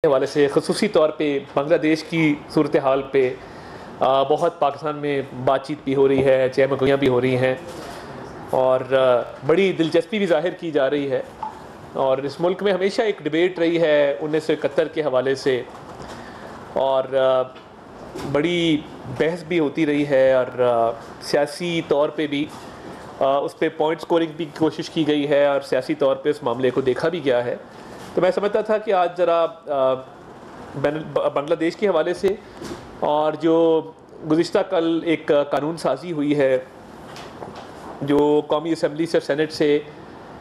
حوالے سے خصوصی طور پہ بنگلہ دیش کی صورتحال پہ بہت پاکستان میں بات چیت بھی ہو رہی ہے، چہم گوئیاں بھی ہو رہی ہیں اور بڑی دلچسپی بھی ظاہر کی جا رہی ہے۔ اور اس ملک میں ہمیشہ ایک ڈیبیٹ رہی ہے 1971 کے حوالے سے، اور بڑی بحث بھی ہوتی رہی ہے، اور سیاسی طور پہ بھی اس پہ پوائنٹ سکورنگ بھی کوشش کی گئی ہے، اور سیاسی طور پہ اس معاملے کو دیکھا بھی گیا ہے۔ تو میں سمجھتا تھا کہ آج ذرا بنگلہ دیش کے حوالے سے، اور جو گزشتہ کل ایک قانون سازی ہوئی ہے جو قومی اسمبلی سے سینٹ سے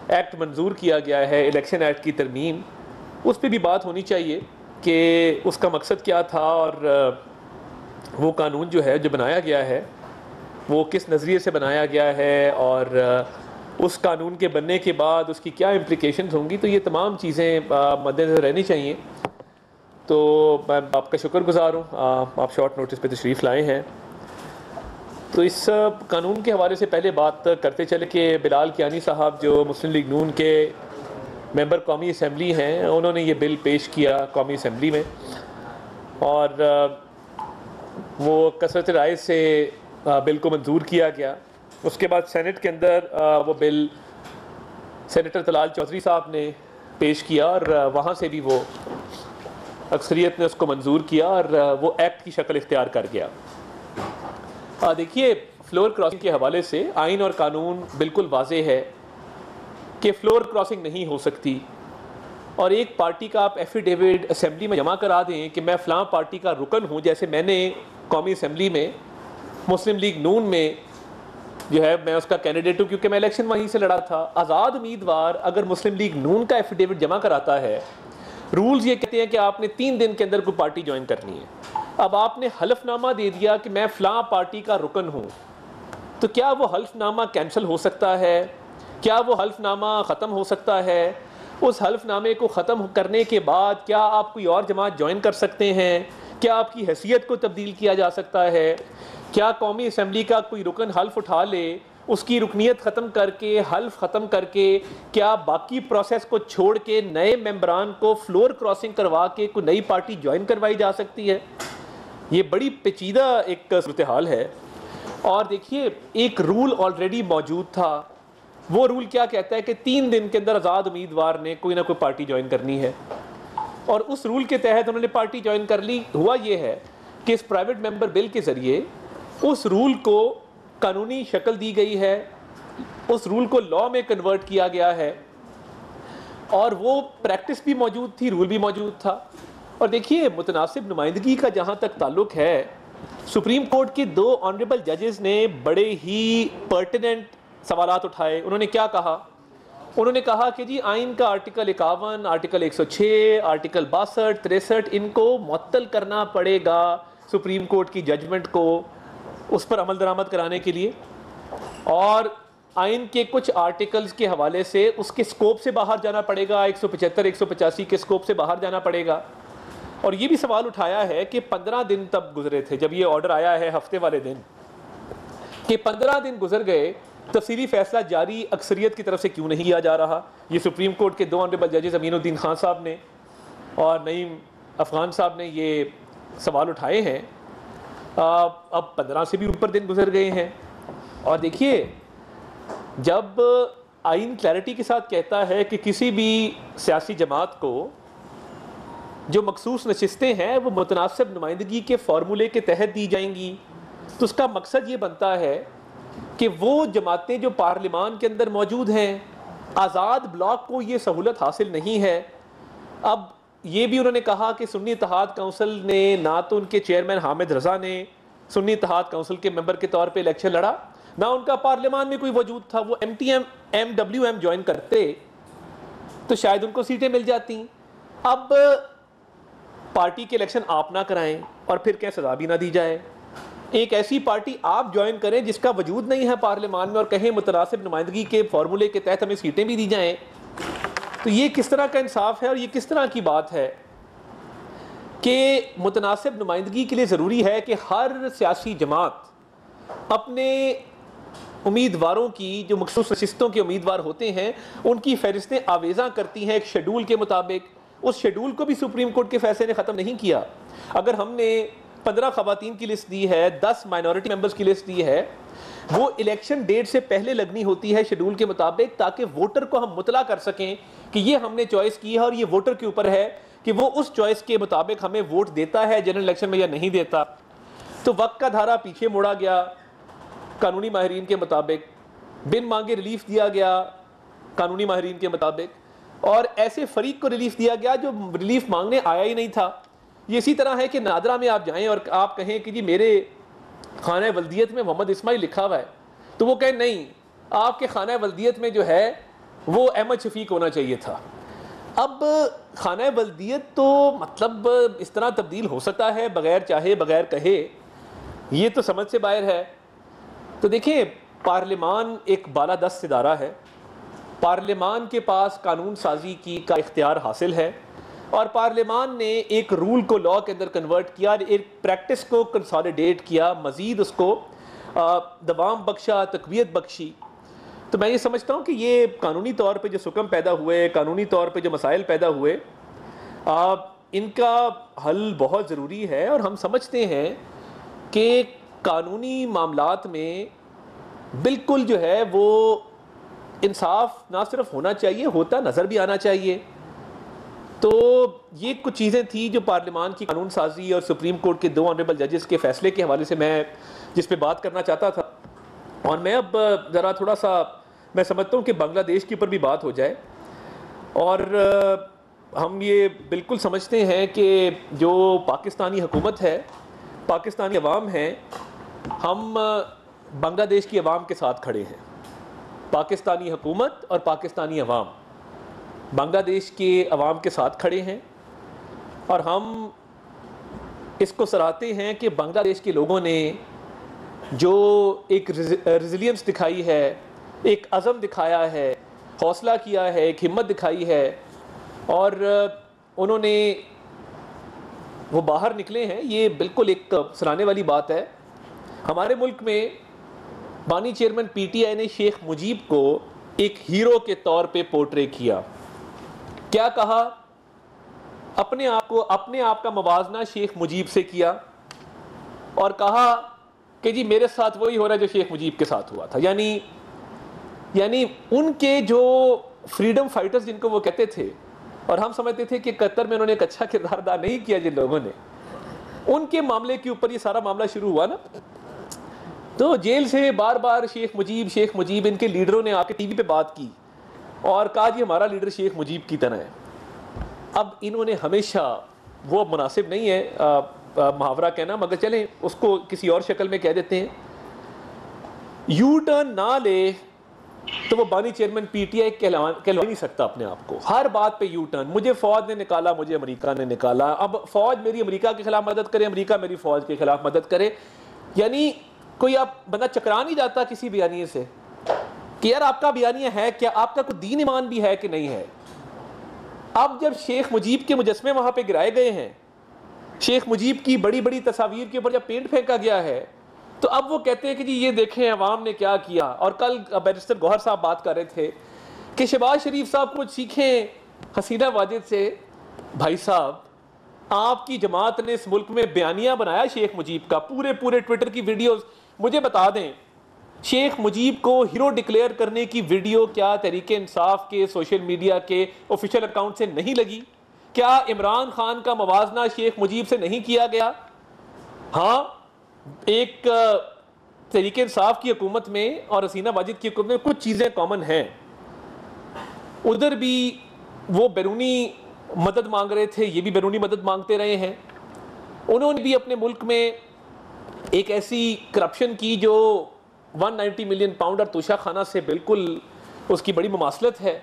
ایکٹ منظور کیا گیا ہے، الیکشن ایکٹ کی ترمیم، اس پہ بھی بات ہونی چاہیے کہ اس کا مقصد کیا تھا، اور وہ قانون جو ہے جو بنایا گیا ہے وہ کس نظریے سے بنایا گیا ہے، اور اس قانون کے بننے کے بعد اس کی کیا امپلیکیشنز ہوں گی۔ تو یہ تمام چیزیں مد نظر رہنی چاہیے۔ تو میں آپ کا شکر گزار ہوں، آپ شارٹ نوٹس پہ تشریف لائے ہیں۔ تو اس قانون کے حوالے سے پہلے بات کرتے چلے کہ بلال کیانی صاحب جو مسلم لیگ نون کے ممبر قومی اسمبلی ہیں، انہوں نے یہ بل پیش کیا قومی اسمبلی میں، اور وہ کثرت رائے سے بل کو منظور کیا گیا۔ اس کے بعد سینٹ کے اندر وہ بل سینیٹر طلال چودھری صاحب نے پیش کیا، اور وہاں سے بھی وہ اکثریت نے اس کو منظور کیا، اور وہ ایکٹ کی شکل اختیار کر گیا۔ دیکھیے، فلور کراسنگ کے حوالے سے آئین اور قانون بالکل واضح ہے کہ فلور کراسنگ نہیں ہو سکتی، اور ایک پارٹی کا آپ ایفیڈیوٹ اسمبلی میں جمع کرا دیں کہ میں فلاں پارٹی کا رکن ہوں، جیسے میں نے قومی اسمبلی میں مسلم لیگ نون میں جو ہے میں اس کا کینڈیڈیٹ ہوں، کیونکہ میں الیکشن وہیں سے لڑا تھا۔ آزاد امیدوار اگر مسلم لیگ نون کا ایفیڈیوٹ جمع کراتا ہے، رولز یہ کہتے ہیں کہ آپ نے 3 دن کے اندر کوئی پارٹی جوائن کرنی ہے۔ اب آپ نے حلف نامہ دے دیا کہ میں فلاں پارٹی کا رکن ہوں، تو کیا وہ حلف نامہ کینسل ہو سکتا ہے؟ کیا وہ حلف نامہ ختم ہو سکتا ہے؟ اس حلف نامے کو ختم کرنے کے بعد کیا آپ کوئی اور جماعت جوائن کر سکتے ہیں؟ کیا آپ کی حیثیت کو تبدیل کیا جا سکتا ہے؟ کیا قومی اسمبلی کا کوئی رکن حلف اٹھا لے، اس کی رکنیت ختم کر کے، حلف ختم کر کے، کیا باقی پروسیس کو چھوڑ کے نئے ممبران کو فلور کراسنگ کروا کے کوئی نئی پارٹی جوائن کروائی جا سکتی ہے؟ یہ بڑی پیچیدہ ایک صورتحال ہے۔ اور دیکھیے، ایک رول آلریڈی موجود تھا۔ وہ رول کیا کہتا ہے کہ 3 دن کے اندر آزاد امیدوار نے کوئی نہ کوئی پارٹی جوائن کرنی ہے، اور اس رول کے تحت انہوں نے پارٹی جوائن کر لی۔ ہوا یہ ہے کہ اس پرائیویٹ ممبر بل کے ذریعے اس رول کو قانونی شکل دی گئی ہے، اس رول کو لا میں کنورٹ کیا گیا ہے، اور وہ پریکٹس بھی موجود تھی، رول بھی موجود تھا۔ اور دیکھیے، متناسب نمائندگی کا جہاں تک تعلق ہے، سپریم کورٹ کے 2 آنریبل ججز نے بڑے ہی پرٹیننٹ سوالات اٹھائے۔ انہوں نے کیا کہا؟ انہوں نے کہا کہ جی آئین کا آرٹیکل 51، آرٹیکل 106، آرٹیکل 62، 63 ان کو معطل کرنا پڑے گا سپریم کورٹ کی ججمنٹ کو اس پر عمل درآمد کرانے کے لیے، اور آئین کے کچھ آرٹیکلز کے حوالے سے اس کے سکوپ سے باہر جانا پڑے گا، 175، 185 کے سکوپ سے باہر جانا پڑے گا۔ اور یہ بھی سوال اٹھایا ہے کہ 15 دن تب گزرے تھے جب یہ آرڈر آیا ہے ہفتے والے دن، کہ 15 دن گزر گئے، تفصیلی فیصلہ جاری اکثریت کی طرف سے کیوں نہیں کیا جا رہا؟ یہ سپریم کورٹ کے 2 آنریبل ججز امین الدین خان صاحب نے اور نعیم افغان صاحب نے یہ سوال اٹھائے ہیں۔ اب 15 سے بھی اوپر دن گزر گئے ہیں، اور دیکھیے، جب آئین کلیئرٹی کے ساتھ کہتا ہے کہ کسی بھی سیاسی جماعت کو جو مخصوص نشستیں ہیں وہ متناسب نمائندگی کے فارمولے کے تحت دی جائیں گی، تو اس کا مقصد یہ بنتا ہے کہ وہ جماعتیں جو پارلیمان کے اندر موجود ہیں، آزاد بلاک کو یہ سہولت حاصل نہیں ہے۔ اب یہ بھی انہوں نے کہا کہ سنی اتحاد کونسل نے نہ تو ان کے چیئرمین حامد رضا نے سنی اتحاد کونسل کے ممبر کے طور پہ الیکشن لڑا، نہ ان کا پارلیمان میں کوئی وجود تھا۔ وہ MTM جوائن کرتے تو شاید ان کو سیٹیں مل جاتی۔ اب پارٹی کے الیکشن آپ نہ کرائیں اور پھر کیا سزا بھی نہ دی جائے، ایک ایسی پارٹی آپ جوائن کریں جس کا وجود نہیں ہے پارلیمان میں، اور کہیں متناسب نمائندگی کے فارمولے کے تحت ہمیں سیٹیں بھی دی جائیں، تو یہ کس طرح کا انصاف ہے؟ اور یہ کس طرح کی بات ہے کہ متناسب نمائندگی کے لیے ضروری ہے کہ ہر سیاسی جماعت اپنے امیدواروں کی جو مخصوص نشستوں کے امیدوار ہوتے ہیں ان کی فہرستیں آویزاں کرتی ہیں ایک شیڈول کے مطابق، اس شیڈول کو بھی سپریم کورٹ کے فیصلے نے ختم نہیں کیا. اگر ہم نے 15 خواتین کی لسٹ دی ہے, 10 مائنورٹی ممبرز کی لسٹ دی ہے, وہ الیکشن ڈیٹ سے پہلے لگنی ہوتی ہے شیڈول کے مطابق, تاکہ ووٹر کو ہم مطلع کر سکیں کہ یہ ہم نے چوائس کی ہے اور یہ ووٹر کے اوپر ہے کہ وہ اس چوائس کے مطابق ہمیں ووٹ دیتا ہے جنرل الیکشن میں یا نہیں دیتا. تو وقت کا دھارا پیچھے موڑا گیا قانونی ماہرین کے مطابق, بن مانگے ریلیف دیا گیا قانونی ماہرین کے مطابق, اور ایسے فریق کو ریلیف دیا گیا جو ریلیف مانگنے آیا ہی نہیں تھا. یہ اسی طرح ہے کہ نادرا میں آپ جائیں اور آپ کہیں کہ جی میرے خانہ ولدیت میں محمد اسماعیل لکھا ہوا ہے, تو وہ کہیں نہیں, آپ کے خانہ ولدیت میں جو ہے وہ احمد شفیق ہونا چاہیے تھا. اب خانہ ولدیت تو مطلب اس طرح تبدیل ہو سکتا ہے بغیر چاہے بغیر کہے, یہ تو سمجھ سے باہر ہے. تو دیکھیں, پارلیمان ایک بالادست ادارہ ہے, پارلیمان کے پاس قانون سازی کا اختیار حاصل ہے, اور پارلیمان نے ایک رول کو لا کے اندر کنورٹ کیا, ایک پریکٹس کو کنسالیڈیٹ کیا, مزید اس کو دوام بخشا, تقویت بخشی. تو میں یہ سمجھتا ہوں کہ یہ قانونی طور پہ جو سکم پیدا ہوئے, قانونی طور پہ جو مسائل پیدا ہوئے, ان کا حل بہت ضروری ہے. اور ہم سمجھتے ہیں کہ قانونی معاملات میں بالکل جو ہے وہ انصاف نہ صرف ہونا چاہیے, ہوتا نظر بھی آنا چاہیے. تو یہ کچھ چیزیں تھیں جو پارلیمان کی قانون سازی اور سپریم کورٹ کے 2 آنریبل ججز کے فیصلے کے حوالے سے میں جس پہ بات کرنا چاہتا تھا. اور میں اب ذرا تھوڑا سا میں سمجھتا ہوں کہ بنگلہ دیش کے اوپر بھی بات ہو جائے. اور ہم یہ بالکل سمجھتے ہیں کہ جو پاکستانی حکومت ہے, پاکستانی عوام ہیں, ہم بنگلہ دیش کی عوام کے ساتھ کھڑے ہیں. پاکستانی حکومت اور پاکستانی عوام بنگلہ دیش کے عوام کے ساتھ کھڑے ہیں, اور ہم اس کو سراہتے ہیں کہ بنگلہ دیش کے لوگوں نے جو ایک ریزیلینس دکھائی ہے, ایک عزم دکھایا ہے, حوصلہ کیا ہے, ایک ہمت دکھائی ہے, اور انہوں نے وہ باہر نکلے ہیں, یہ بالکل ایک سراہنے والی بات ہے. ہمارے ملک میں بانی چیئرمین پی ٹی آئی نے شیخ مجیب کو ایک ہیرو کے طور پہ پورٹرے کیا. کیا کہا؟ اپنے آپ کا موازنہ شیخ مجیب سے کیا, اور کہا کہ جی میرے ساتھ وہی ہو رہا ہے جو شیخ مجیب کے ساتھ ہوا تھا. یعنی ان کے جو فریڈم فائٹرز جن کو وہ کہتے تھے, اور ہم سمجھتے تھے کہ قطر میں انہوں نے ایک اچھا کردار ادا نہیں کیا جن لوگوں نے, ان کے معاملے کے اوپر یہ سارا معاملہ شروع ہوا نا. تو جیل سے بار بار شیخ مجیب ان کے لیڈروں نے آ کے ٹی وی پہ بات کی اور کہا جی ہمارا لیڈر شیخ مجیب کی طرح ہے. اب انہوں نے ہمیشہ, وہ مناسب نہیں ہے محاورہ کہنا, مگر چلیں اس کو کسی اور شکل میں کہہ دیتے ہیں, یو ٹرن نہ لے تو وہ بانی چیئرمین پی ٹی آئی کہلوا نہیں سکتا اپنے آپ کو. ہر بات پہ یو ٹرن, مجھے فوج نے نکالا, مجھے امریکہ نے نکالا, اب فوج میری امریکہ کے خلاف مدد کرے, امریکہ میری فوج کے خلاف مدد کرے. یعنی کوئی آپ بندہ چکرا نہیں جاتا کسی بیانیے سے کہ یار آپ کا بیانیہ ہے کیا, آپ کا کوئی دین ایمان بھی ہے کہ نہیں ہے. اب جب شیخ مجیب کے مجسمے وہاں پہ گرائے گئے ہیں, شیخ مجیب کی بڑی بڑی تصاویر کے اوپر جب پینٹ پھینکا گیا ہے, تو اب وہ کہتے ہیں کہ جی یہ دیکھیں عوام نے کیا کیا. اور کل بیرسٹر گوہر صاحب بات کر رہے تھے کہ شہباز شریف صاحب کچھ سیکھیں حسینہ واجد سے. بھائی صاحب, آپ کی جماعت نے اس ملک میں بیانیہ بنایا شیخ مجیب کا, پورے ٹویٹر کی ویڈیوز. مجھے بتا دیں, شیخ مجیب کو ہیرو ڈکلیئر کرنے کی ویڈیو کیا تحریک انصاف کے سوشل میڈیا کے آفیشیل اکاؤنٹ سے نہیں لگی؟ کیا عمران خان کا موازنہ شیخ مجیب سے نہیں کیا گیا؟ ہاں, ایک تحریک انصاف کی حکومت میں اور حسینہ واجد کی حکومت میں کچھ چیزیں کامن ہیں. ادھر بھی وہ بیرونی مدد مانگ رہے تھے, یہ بھی بیرونی مدد مانگتے رہے ہیں. انہوں نے بھی اپنے ملک میں ایک ایسی کرپشن کی جو 190 ملین پاؤنڈ اور توشہ خانہ سے بالکل اس کی بڑی مماثلت ہے.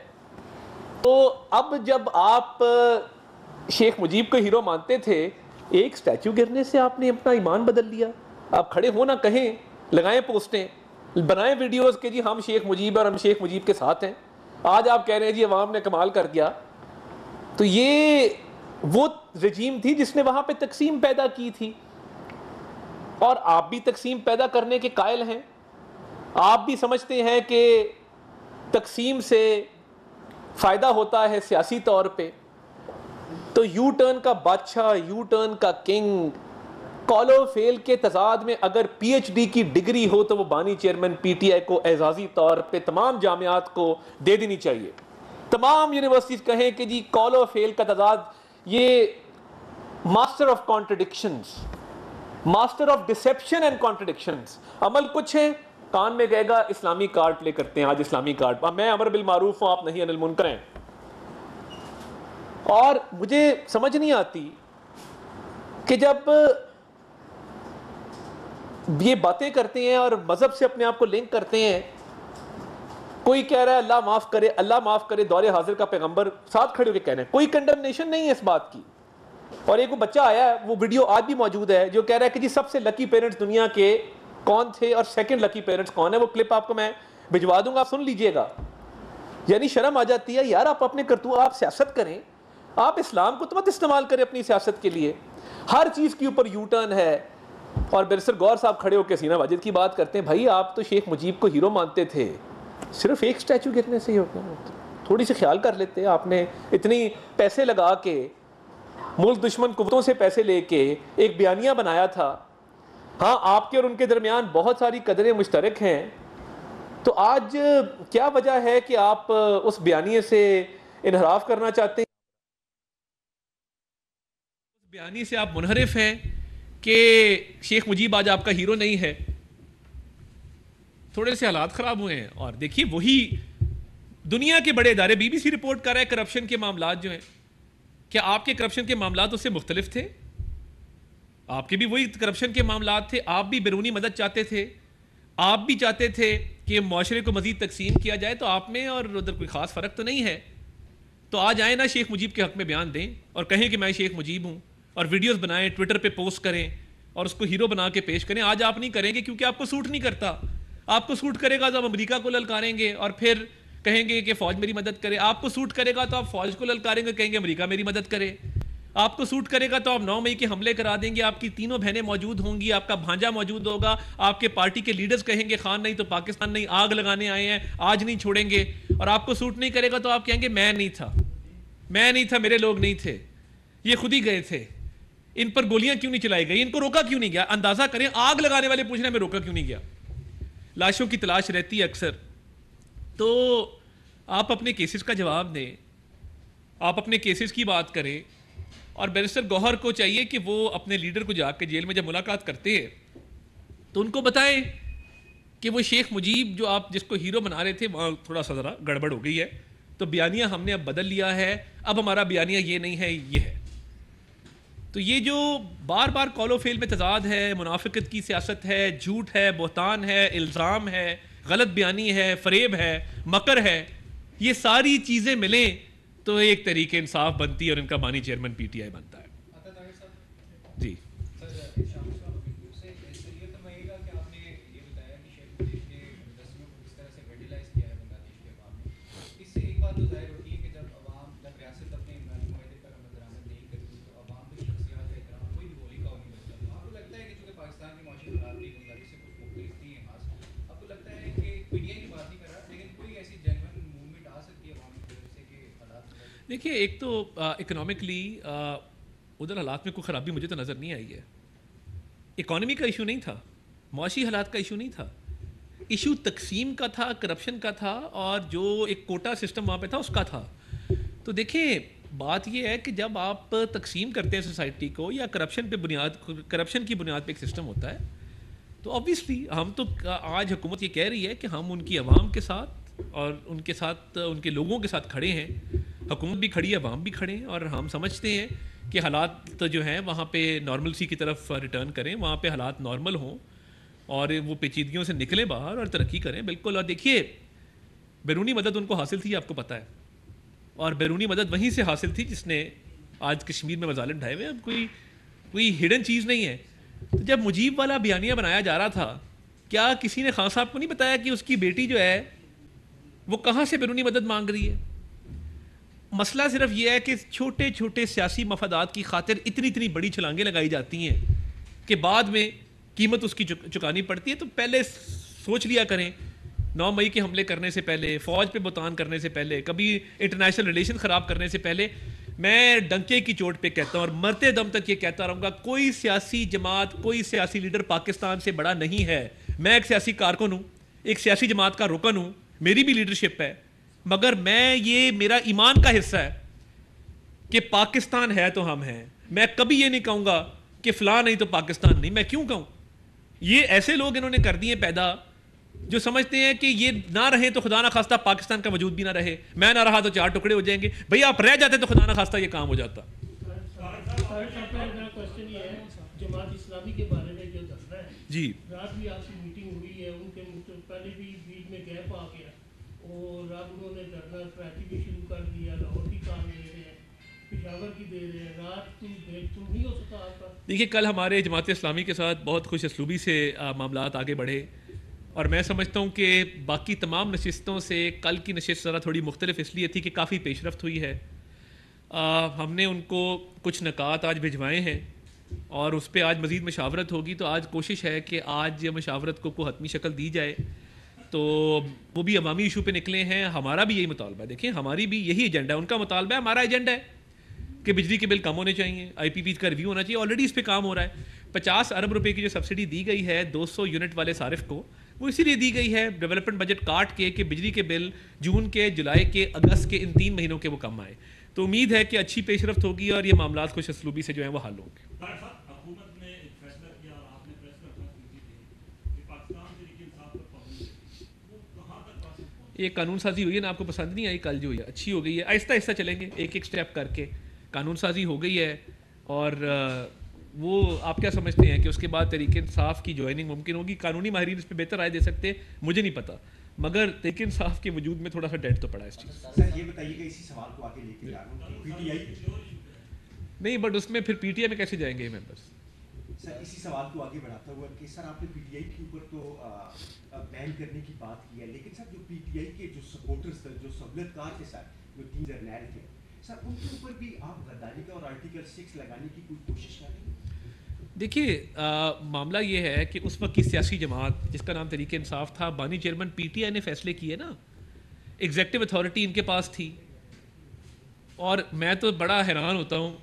تو اب جب آپ شیخ مجیب کو ہیرو مانتے تھے, ایک سٹیچو گرنے سے آپ نے اپنا ایمان بدل لیا. آپ کھڑے ہو نہ کہیں, لگائیں پوسٹیں, بنائیں ویڈیوز کہ جی ہم شیخ مجیب اور ہم شیخ مجیب کے ساتھ ہیں. آج آپ کہہ رہے ہیں جی عوام نے کمال کر دیا. تو یہ وہ رجیم تھی جس نے وہاں پہ تقسیم پیدا کی تھی, اور آپ بھی تقسیم پیدا کرنے کے قائل ہیں. آپ بھی سمجھتے ہیں کہ تقسیم سے فائدہ ہوتا ہے سیاسی طور پہ. تو یو ٹرن کا بادشاہ، یو ٹرن کا کنگ، کال و فیل کے تضاد میں اگر پی ایچ ڈی کی ڈگری ہو تو وہ بانی چیئرمین پی ٹی آئی کو اعزازی طور پہ تمام جامعات کو دے دینی چاہیے. تمام یونیورسٹیز کہیں کہ جی کال و فیل کا تضاد، یہ master of contradictions, master of deception and contradictions. عمل کچھ ہے، کان میں گئے گا اسلامی کارڈ پلے کرتے ہیں. آج اسلامی کارڈ، میں امر بالمعروف ہوں، آپ نہیں عن المنکر ہیں. اور مجھے سمجھ نہیں آتی کہ جب یہ باتیں کرتے ہیں اور مذہب سے اپنے آپ کو لنک کرتے ہیں، کوئی کہہ رہا ہے اللہ معاف کرے، اللہ معاف کرے، دور حاضر کا پیغمبر ساتھ کھڑے ہو کے کہہ رہے ہیں، کوئی کنڈمنیشن نہیں ہے اس بات کی. اور ایک وہ بچہ آیا ہے، وہ ویڈیو آج بھی موجود ہے، جو کہہ رہا ہے کہ جی سب سے لکی پیرنٹس دنیا کے کون تھے اور سیکنڈ لکی پیرنٹس کون ہے. وہ کلپ آپ کو میں بھجوا دوں گا، آپ سن لیجئے گا. یعنی شرم آ جاتی ہے یار، آپ اپنے کرتوت، آپ سیاست کریں، آپ اسلام کو تو مت استعمال کریں اپنی سیاست کے لیے. ہر چیز کے اوپر یو ٹرن ہے. اور بیرسٹر گور صاحب کھڑے ہو کے سینہ واجد کی بات کرتے ہیں. بھائی آپ تو شیخ مجیب کو ہیرو مانتے تھے، صرف ایک سٹیچو گرنے سے ہی ہو گیا. تھوڑی سی خیال کر لیتے. آپ نے اتنی پیسے لگا کے، ملک دشمن قوتوں سے پیسے لے کے ایک بیانیہ بنایا تھا. ہاں آپ کے اور ان کے درمیان بہت ساری قدریں مشترک ہیں، تو آج کیا وجہ ہے کہ آپ اس بیانیے سے انحراف کرنا چاہتے ہیں؟ اس بیانیے سے آپ منحرف ہیں کہ شیخ مجیب آج آپ کا ہیرو نہیں ہے. تھوڑے سے حالات خراب ہوئے ہیں. اور دیکھیے وہی دنیا کے بڑے ادارے، بی بی سی رپورٹ کر رہا ہے کرپشن کے معاملات جو ہیں، کیا آپ کے کرپشن کے معاملات اس سے مختلف تھے؟ آپ کے بھی وہی کرپشن کے معاملات تھے. آپ بھی بیرونی مدد چاہتے تھے، آپ بھی چاہتے تھے کہ معاشرے کو مزید تقسیم کیا جائے. تو آپ میں اور ادھر کوئی خاص فرق تو نہیں ہے. تو آج آئیں نا شیخ مجیب کے حق میں بیان دیں اور کہیں کہ میں شیخ مجیب ہوں، اور ویڈیوز بنائیں، ٹویٹر پہ پوسٹ کریں اور اس کو ہیرو بنا کے پیش کریں. آج آپ نہیں کریں گے کیونکہ آپ کو سوٹ نہیں کرتا. آپ کو سوٹ کرے گا تو آپ امریکہ کو للکاریں گے اور پھر کہیں گے کہ فوج میری مدد کرے. آپ کو سوٹ کرے گا تو آپ فوج کو للکاریں گے، کہیں گے امریکہ میری مدد کرے. آپ کو سوٹ کرے گا تو آپ 9 مئی کے حملے کرا دیں گے. آپ کی تینوں بہنیں موجود ہوں گی، آپ کا بھانجا موجود ہوگا، آپ کے پارٹی کے لیڈرز کہیں گے خان نہیں تو پاکستان نہیں، آگ لگانے آئے ہیں، آج نہیں چھوڑیں گے. اور آپ کو سوٹ نہیں کرے گا تو آپ کہیں گے میں نہیں تھا، میں نہیں تھا، میرے لوگ نہیں تھے، یہ خود ہی گئے تھے. ان پر گولیاں کیوں نہیں چلائی گئی؟ ان کو روکا کیوں نہیں گیا؟ اندازہ کریں، آگ لگانے والے پوچھ رہے ہیں میں روکا کیوں نہیں گیا؟ لاشوں کی تلاش رہتی ہے اکثر. تو آپ اپنے کیسز کا جواب دیں، آپ اپنے کیسز کی بات کریں. اور بیرسٹر گوہر کو چاہیے کہ وہ اپنے لیڈر کو جا کے جیل میں جب ملاقات کرتے ہیں تو ان کو بتائیں کہ وہ شیخ مجیب جو آپ جس کو ہیرو بنا رہے تھے وہاں تھوڑا سا ذرا گڑبڑ ہو گئی ہے، تو بیانیہ ہم نے اب بدل لیا ہے، اب ہمارا بیانیہ یہ نہیں ہے، یہ ہے. تو یہ جو بار بار کال و فیل میں تضاد ہے، منافقت کی سیاست ہے، جھوٹ ہے، بہتان ہے، الزام ہے، غلط بیانی ہے، فریب ہے، مکر ہے، یہ ساری چیزیں ملیں تو ایک تحریک انصاف بنتی ہے اور ان کا بانی چیئرمین پی ٹی آئی بنتا ہے. جی دیکھیے، ایک تو اکنامکلی ادھر حالات میں کوئی خرابی مجھے تو نظر نہیں آئی ہے. اکانومی کا ایشو نہیں تھا، معاشی حالات کا ایشو نہیں تھا، ایشو تقسیم کا تھا، کرپشن کا تھا، اور جو ایک کوٹا سسٹم وہاں پہ تھا اس کا تھا. تو دیکھیں بات یہ ہے کہ جب آپ تقسیم کرتے ہیں سوسائٹی کو یا کرپشن کی بنیاد پہ ایک سسٹم ہوتا ہے تو آبویسلی ہم تو آج حکومت یہ کہہ رہی ہے کہ ہم ان کی عوام کے ساتھ اور ان کے ساتھ ان کے لوگوں کے ساتھ کھڑے ہیں. حکومت بھی کھڑی ہے، عوام بھی کھڑے ہیں، اور ہم سمجھتے ہیں کہ حالات جو ہیں وہاں پہ نارملسی کی طرف ریٹرن کریں، وہاں پہ حالات نارمل ہوں اور وہ پیچیدگیوں سے نکلیں باہر اور ترقی کریں. بالکل. اور دیکھیے بیرونی مدد ان کو حاصل تھی، آپ کو پتہ ہے، اور بیرونی مدد وہیں سے حاصل تھی جس نے آج کشمیر میں مظالم ڈھائے ہوئے. اب کوئی ہڈن چیز نہیں ہے. تو جب مجیب والا بیانیہ بنایا جا رہا تھا، کیا کسی نے خان صاحب کو نہیں بتایا کہ اس کی بیٹی جو ہے وہ کہاں سے بیرونی مدد مانگ رہی ہے؟ مسئلہ صرف یہ ہے کہ چھوٹے چھوٹے سیاسی مفادات کی خاطر اتنی بڑی چھلانگیں لگائی جاتی ہیں کہ بعد میں قیمت اس کی چکانی پڑتی ہے. تو پہلے سوچ لیا کریں، 9 مئی کے حملے کرنے سے پہلے، فوج پہ بہتان کرنے سے پہلے، کبھی انٹرنیشنل ریلیشن خراب کرنے سے پہلے میں ڈنکے کی چوٹ پہ کہتا ہوں اور مرتے دم تک یہ کہتا رہوں گا، کوئی سیاسی جماعت، کوئی سیاسی لیڈر پاکستان سے بڑا نہیں ہے. میں ایک سیاسی کارکن ہوں، ایک سیاسی جماعت کا رکن ہوں، میری بھی لیڈرشپ ہے، مگر یہ میرا ایمان کا حصہ ہے کہ پاکستان ہے تو ہم ہیں. میں کبھی یہ نہیں کہوں گا کہ فلاں نہیں تو پاکستان نہیں. میں کیوں کہوں؟ یہ ایسے لوگ انہوں نے کر دیے پیدا جو سمجھتے ہیں کہ یہ نہ رہیں تو خدا نہ خواستہ پاکستان کا وجود بھی نہ رہے، میں نہ رہا تو 4 ٹکڑے ہو جائیں گے. بھئی آپ رہ جاتے تو خدا نہ خواستہ یہ کام ہو جاتا. جماعت اسلامی کے بارے میں جو دسنا ہے، جی رات بھی آپ کی میٹنگ ہوئی ہے، ان کے پہلے بھی بیچ میں گیپ آ گیا اور رات انہوں نے دھرنا کراچی بھی شروع کر دیا، لاہور کی کام دے رہے ہیں، پشاور کی دے رہے ہیں. رات تو نہیں ہو سکا آپ کا؟ دیکھیے، کل ہمارے جماعت اسلامی کے ساتھ بہت خوش اسلوبی سے معاملات آگے بڑھے، اور میں سمجھتا ہوں کہ باقی تمام نشستوں سے کل کی نشست ذرا تھوڑی مختلف اس لیے تھی کہ کافی پیش رفت ہوئی ہے. ہم نے ان کو کچھ نکات آج بھجوائے ہیں اور اس پہ آج مزید مشاورت ہوگی. تو آج کوشش ہے کہ آج مشاورت کو کوئی حتمی شکل دی جائے. تو وہ بھی عوامی ایشو پہ نکلے ہیں، ہمارا بھی یہی مطالبہ ہے. دیکھیں، ہماری بھی یہی ایجنڈا ہے، ان کا مطالبہ ہے، ہمارا ایجنڈا ہے کہ بجلی کے بل کم ہونے چاہیے، آئی پی پی کا ریویو ہونا چاہیے. آلریڈی اس پہ کام ہو رہا ہے. 50 ارب روپے کی جو سبسڈی دی گئی ہے 200 یونٹ والے صارف کو، وہ اسی لیے دی گئی ہے ڈیولپمنٹ بجٹ کاٹ کے کہ بجلی کے بل جون کے، جولائی کے، اگست کے، ان 3 مہینوں کے وہ کم آئے. تو امید ہے کہ اچھی پیش رفت ہوگی اور یہ معاملات خوش اسلوبی سے جو ہیں وہ حل ہوں گے. یہ قانون سازی ہوئی ہے نا، آپ کو پسند نہیں آئی کل جو ہوئی ہے، اچھی ہو گئی ہے. آہستہ آہستہ چلیں گے، ایک ایک سٹیپ کر کے. قانون سازی ہو گئی ہے اور وہ آپ کیا سمجھتے ہیں کہ اس کے بعد تحریک انصاف کی جوائننگ ممکن ہوگی؟ قانونی ماہرین اس پہ بہتر رائے دے سکتے ہیں، مجھے نہیں پتہ، مگر تحریک انصاف کے وجود میں تھوڑا سا ڈیٹ تو پڑا ہے اس چیز. سر یہ بتائیے کہ اسی سوال کو آگے لے کے جا رہا ہوں، پی ٹی آئی نہیں، بٹ اس میں پھر پی ٹی آئی میں کیسے جائیں گے یہ ممبرس؟ سر اسی سوال کو آگے بڑھاتا ہوا کہ سر آپ نے پی ٹی آئی کے اوپر تو بین کرنے کی بات کی ہے، لیکن سر جو پی ٹی آئی کے جو سپورٹرز تھے، جو سہولت کار تھے، سر جو 3 جرنیل تھے، سر ان کے اوپر بھی آپ غداری کا اور آرٹیکل 6 لگانے کی کوئی کوشش کر رہے ہیں؟ دیکھیے، معاملہ یہ ہے کہ اس وقت کی سیاسی جماعت جس کا نام تحریک انصاف تھا، بانی چیئرمین پی ٹی آئی نے فیصلے کیے نا، ایگزیکٹو اتھارٹی ان کے پاس تھی. اور میں تو بڑا حیران ہوتا ہوں،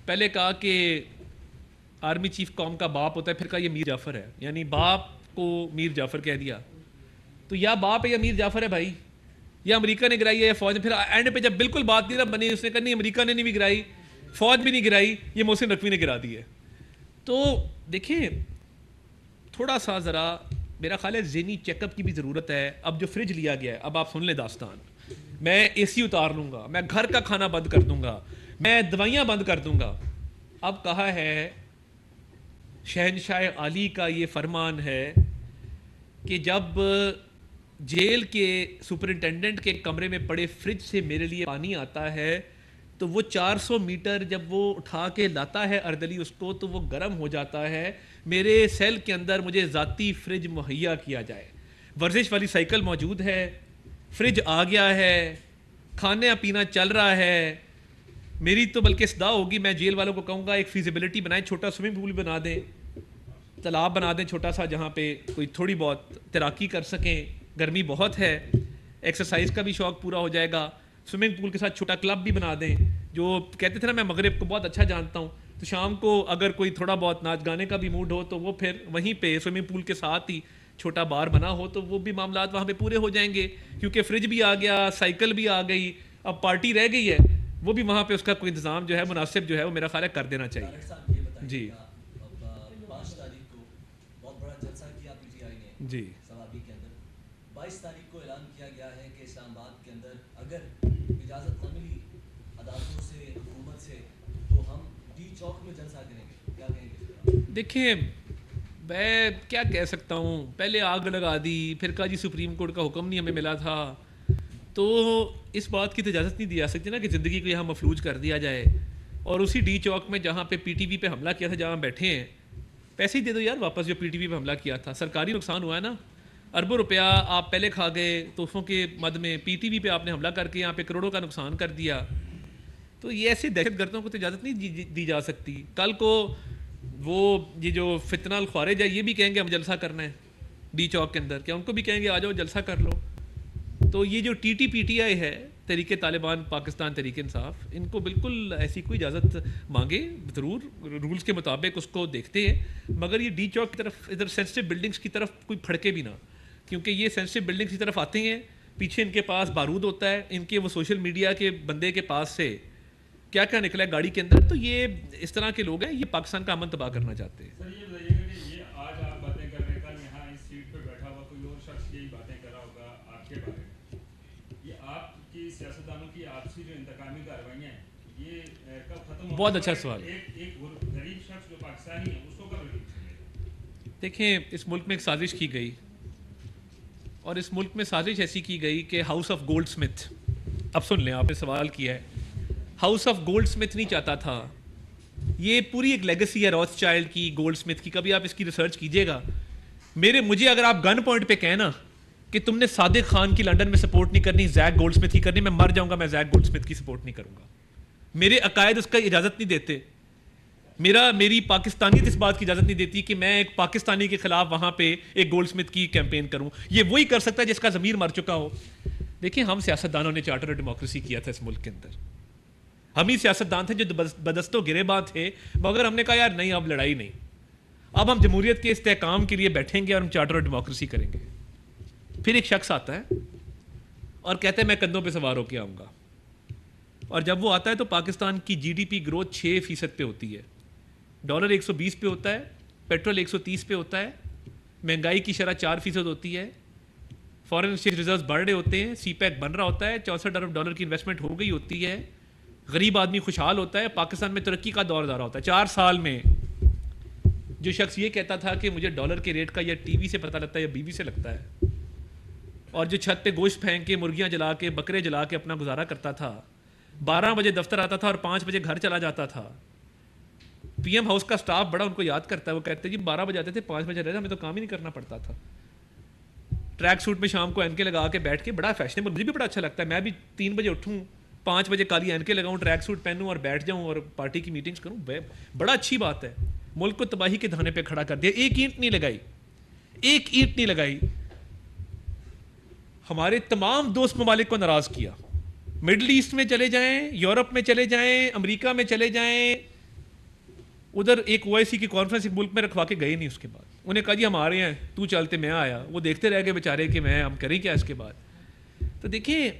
پہلے کہا کہ آرمی چیف قوم کا باپ ہوتا ہے، پھر کہا یہ میر جعفر ہے، یعنی باپ کو میر جعفر کہہ دیا. تو یا باپ ہے یا میر جعفر ہے بھائی، یا امریکہ نے گرائی ہے یا فوج نے. پھر اینڈ پہ جب بالکل بات نہیں رہا بنی، اس نے کہا نہیں امریکہ نے بھی گرائی، فوج بھی نہیں گرائی، یہ محسن نقوی نے گرا دی ہے. تو دیکھیں، تھوڑا سا ذرا میرا خیال ہے ذہنی چیک اپ کی بھی ضرورت ہے. اب جو فریج لیا گیا ہے، اب آپ سن لیں داستان، میں اے سی اتار لوں گا، میں گھر کا کھانا بند کر دوں گا، میں دوائیاں بند کر دوں گا. اب کہا ہے شہنشاہ عالی کا یہ فرمان ہے کہ جب جیل کے سپرنٹینڈنٹ کے کمرے میں پڑے فریج سے میرے لیے پانی آتا ہے تو وہ 400 میٹر جب وہ اٹھا کے لاتا ہے اردلی اس کو تو وہ گرم ہو جاتا ہے. میرے سیل کے اندر مجھے ذاتی فریج مہیا کیا جائے. ورزش والی سائیکل موجود ہے، فریج آ گیا ہے، کھانا پینا چل رہا ہے. میری تو بلکہ صدا ہوگی، میں جیل والوں کو کہوں گا ایک فیزیبلٹی بنائیں، چھوٹا سوئمنگ پول بنا دیں، تالاب بنا دیں چھوٹا سا جہاں پہ کوئی تھوڑی بہت تیراکی کر سکیں. گرمی بہت ہے، ایکسرسائز کا بھی شوق پورا ہو جائے گا. سوئمنگ پول کے ساتھ چھوٹا کلب بھی بنا دیں. جو کہتے تھے نا میں مغرب کو بہت اچھا جانتا ہوں، تو شام کو اگر کوئی تھوڑا بہت ناچ گانے کا بھی موڈ ہو تو وہ پھر وہیں پہ سوئمنگ پول کے ساتھ ہی چھوٹا بار بنا ہو تو وہ بھی معاملات وہاں پہ پورے ہو جائیں گے. کیونکہ فریج بھی آ گیا، سائیکل بھی آ گئی، اب پارٹی رہ گئی ہے، وہ بھی وہاں پہ اس کا کوئی انتظام جو ہے مناسب جو ہے وہ میرا خیال ہے کر دینا چاہیے. جی 5 تاریخ کو بہت بڑا جلسہ کیا پی ٹی آئی نے جی ثوابی کے اندر. 22 تاریخ کو اعلان کیا گیا ہے کہ اسلام آباد کے اندر اگر اجازت نہ ملی عدالتوں سے، حکومت سے، تو ہم ڈی چوک میں جلسہ کریں گے. کیا کہیں گے؟ دیکھیں، میں کیا کہہ سکتا ہوں، پہلے آگ لگا دی، پھر کہا جی سپریم کورٹ کا حکم نہیں ہمیں ملا تھا. تو اس بات کی تو اجازت نہیں دی جا سکتی نا کہ زندگی کو یہاں مفلوج کر دیا جائے. اور اسی ڈی چوک میں جہاں پہ پی ٹی وی پہ حملہ کیا تھا، جہاں بیٹھے ہیں، پیسے ہی دے دو یار واپس جو پی ٹی وی پہ حملہ کیا تھا. سرکاری نقصان ہوا ہے نا، اربوں روپیہ آپ پہلے کھا گئے تحفوں کے مد میں، پی ٹی وی پہ آپ نے حملہ کر کے یہاں پہ کروڑوں کا نقصان کر دیا. تو یہ ایسے دہشت گردوں کو تو اجازت نہیں دی جا سکتی. کل کو وہ یہ جو فتنہ الخوارج ہے یہ بھی کہیں گے ہم جلسہ کرنا ہے ڈی چوک کے اندر، کیا ان کو بھی کہیں گے آ جاؤ جلسہ کر لو؟ تو یہ جو T T P T I ہے تحریک طالبان پاکستان تحریک انصاف ان کو بالکل ایسی کوئی اجازت مانگے ضرور رولز کے مطابق اس کو دیکھتے ہیں، مگر یہ ڈی چوک کی طرف ادھر سینسٹیو بلڈنگس کی طرف کوئی پھڑکے بھی نہ، کیونکہ یہ سینسٹیو بلڈنگس کی طرف آتے ہیں، پیچھے ان کے پاس بارود ہوتا ہے، ان کے وہ سوشل میڈیا کے بندے کے پاس سے کیا کیا نکلا ہے گاڑی کے اندر، تو یہ اس طرح کے لوگ ہیں، یہ پاکستان کا امن تباہ کرنا چاہتے ہیں۔ سر یہ بتائیے گا کہ یہ آج آپ باتیں کر رہے ہیں، کل یہاں اس سیٹ پہ بیٹھا ہوا کوئی اور شخص یہی باتیں کر رہا ہوگا آپ کے بارے میں، یہ آپ کی سیاستدانوں کی آپسی جو انتقامی کاروائیاں ہیں یہ کب ختم ہو؟ بہت اچھا سوال۔ ایک غریب شخص جو پاکستانی ہے اس کو کب ریلیز ملے گا؟ دیکھیں اس ملک میں ایک سازش کی گئی، اور اس ملک میں سازش ایسی کی گئی کہ ہاؤس آف گولڈ سمتھ، اب سن لیں، آپ نے سوال کیا ہے، ہاؤس آف گولڈ سمتھ نہیں چاہتا تھا، یہ پوری ایک لیگسی ہے روتھ چائلڈ کی، گولڈ سمتھ کی، کبھی آپ اس کی ریسرچ کیجئے گا۔ مجھے اگر آپ گن پوائنٹ پہ کہنا کہ تم نے صادق خان کی لنڈن میں سپورٹ نہیں کرنی، زیک گولڈ سمتھ کی کرنی، میں مر جاؤں گا، میں زیک گولڈ سمتھ کی سپورٹ نہیں کروں گا، میرے عقائد اس کا اجازت نہیں دیتے، میری پاکستانیت اس بات کی اجازت نہیں دیتی کہ میں ایک پاکستانی کے خلاف وہاں پہ ایک گولڈ سمتھ کی کیمپین کروں، یہ وہی کر سکتا ہے جس کا ضمیر مر چکا ہو۔ دیکھیں ہم سیاستدانوں نے چارٹر ڈیموکریسی کیا تھا اس ملک کے اندر، ہم ہی سیاستدان تھے جو بدست و گریباں تھے، مگر ہم نے کہا یار نہیں اب لڑائی نہیں، اب ہم جمہوریت کے استحکام کے لیے بیٹھیں گے اور ہم چارٹر اور ڈیموکریسی کریں گے۔ پھر ایک شخص آتا ہے اور کہتا ہے میں کندھوں پہ سوار ہو کے آؤں گا، اور جب وہ آتا ہے تو پاکستان کی جی ڈی پی گروتھ 6% پہ ہوتی ہے، ڈالر 120 پہ ہوتا ہے، پیٹرول 130 پہ ہوتا ہے، مہنگائی کی شرح 4% ہوتی ہے، فارن ایکسچینج ریزروز بڑھ رہے ہوتے ہیں، سی پیک بن رہا ہوتا ہے، 64 ارب ڈالر کی انویسٹمنٹ ہو گئی ہوتی ہے، غریب آدمی خوشحال ہوتا ہے، پاکستان میں ترقی کا دور دارا ہوتا ہے۔ 4 سال میں جو شخص یہ کہتا تھا کہ مجھے ڈالر کے ریٹ کا یا ٹی وی سے پتہ لگتا ہے یا بی بی سے لگتا ہے، اور جو چھت پہ گوشت پھینک کے مرغیاں جلا کے بکرے جلا کے اپنا گزارا کرتا تھا، 12 بجے دفتر آتا تھا اور 5 بجے گھر چلا جاتا تھا، پی ایم ہاؤس کا سٹاف بڑا ان کو یاد کرتا ہے، وہ کہتے ہیں جی 12 بجے آتے تھے 5 بجے رہتے، ہمیں تو کام ہی نہیں کرنا پڑتا تھا، ٹریک سوٹ میں شام کو این کے لگا کے بیٹھ کے، بڑا فیشنیبل، مجھے بھی بڑا اچھا لگتا ہے، میں بھی 3 بجے اٹھوں، 5 بجے کالی این کے لگاؤں، ٹریک سوٹ پہنوں اور بیٹھ جاؤں اور پارٹی کی میٹنگز کروں، بڑا اچھی بات ہے۔ ملک کو تباہی کے دھانے پہ کھڑا کر دیا، ایک اینٹ نہیں لگائی، ہمارے تمام دوست ممالک کو ناراض کیا، مڈل ایسٹ میں چلے جائیں، یورپ میں چلے جائیں، امریکہ میں چلے جائیں، ادھر ایک OIC کی کانفرنس ایک ملک میں رکھوا کے گئے نہیں، اس کے بعد انہیں کہا جی ہم آ رہے ہیں، تو چلتے میں آیا، وہ دیکھتے رہ گئے بیچارے کہ ہم کریں کیا اس کے بعد۔ تو دیکھیں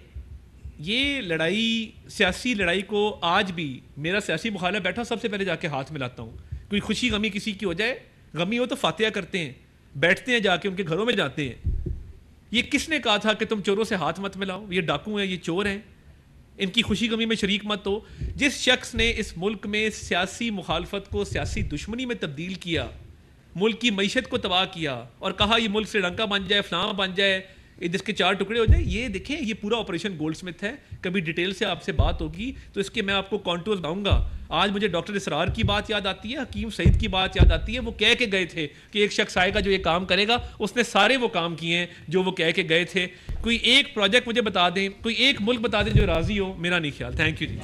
یہ لڑائی، سیاسی لڑائی کو آج بھی میرا سیاسی مخالف بیٹھا سب سے پہلے جا کے ہاتھ ملاتا ہوں، کوئی خوشی غمی کسی کی ہو جائے، غمی ہو تو فاتحہ کرتے ہیں، بیٹھتے ہیں جا کے ان کے گھروں میں جاتے ہیں۔ یہ کس نے کہا تھا کہ تم چوروں سے ہاتھ مت ملاؤ، یہ ڈاکو ہیں، یہ چور ہیں، ان کی خوشی غمی میں شریک مت ہو۔ جس شخص نے اس ملک میں سیاسی مخالفت کو سیاسی دشمنی میں تبدیل کیا، ملک کی معیشت کو تباہ کیا اور کہا یہ ملک سری لنکا بن جائے، فلاں بن جائے، جس کے 4 ٹکڑے ہو جائیں، یہ دیکھیں یہ پورا آپریشن گولڈ سمتھ ہے، کبھی ڈیٹیل سے آپ سے بات ہوگی تو اس کے میں آپ کو کانٹورز بتاؤں گا۔ آج مجھے ڈاکٹر اسرار کی بات یاد آتی ہے، حکیم سعید کی بات یاد آتی ہے، وہ کہہ کے گئے تھے کہ ایک شخص آئے گا جو یہ کام کرے گا، اس نے سارے وہ کام کیے ہیں جو وہ کہہ کے گئے تھے۔ کوئی ایک پروجیکٹ مجھے بتا دیں، کوئی ایک ملک بتا دیں جو راضی ہو، میرا نہیں خیال۔ Thank you G.